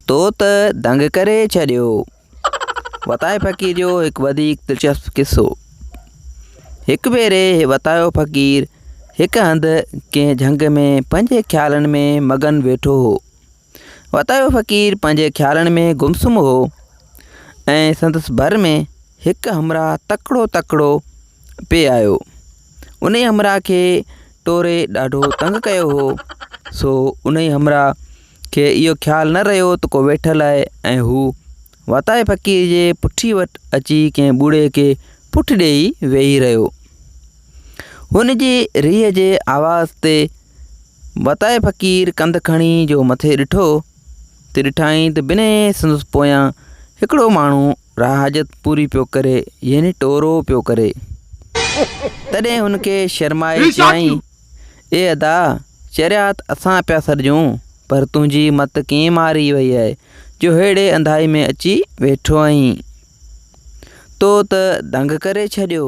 तो त दंग करे छॾियो। वताये फ़क़ीर जो हिकु वधीक दिलचस्प किस्सो। हिकु भेरे वतायो फ़क़ीर हिकु हंधि कंहिं झंग में पंहिंजे ख़्यालनि में मगन वेठो हो। वतायो फ़क़ीर पंहिंजे ख़्यालनि में गुमसुम हो ऐं संदसि भर में हिकु हमराह तकिड़ो पिए आयो। उन हमराह खे टोरे ॾाढो तंग कयो हो। सो उन हमराह खे इहो ख़्यालु न रहियो त को वेठल आहे ऐं हू वताये फ़क़ीर जे पुठी वटि अची कंहिं ॿूढ़े खे पुठि ॾेई वेही रहियो। हुन जी रीह जे आवाज़ ते वताये फ़क़ीर कंध खणी जो मथे ॾिठो त ॾिठाई त ॿिन्ही संदसि पोयां हिकिड़ो माण्हू हाजत पूरी पियो करे, यानी टोरो पियो करे। तॾहिं हुनखे शर्माए चयाईं, ए अदा चरिया त असां पिया सॾियूं, पर तुंहिंजी मत कीअं मारी वई आहे जो अहिड़े अंधाई में अची वेठो आहीं। तो त दंग करे छॾियो।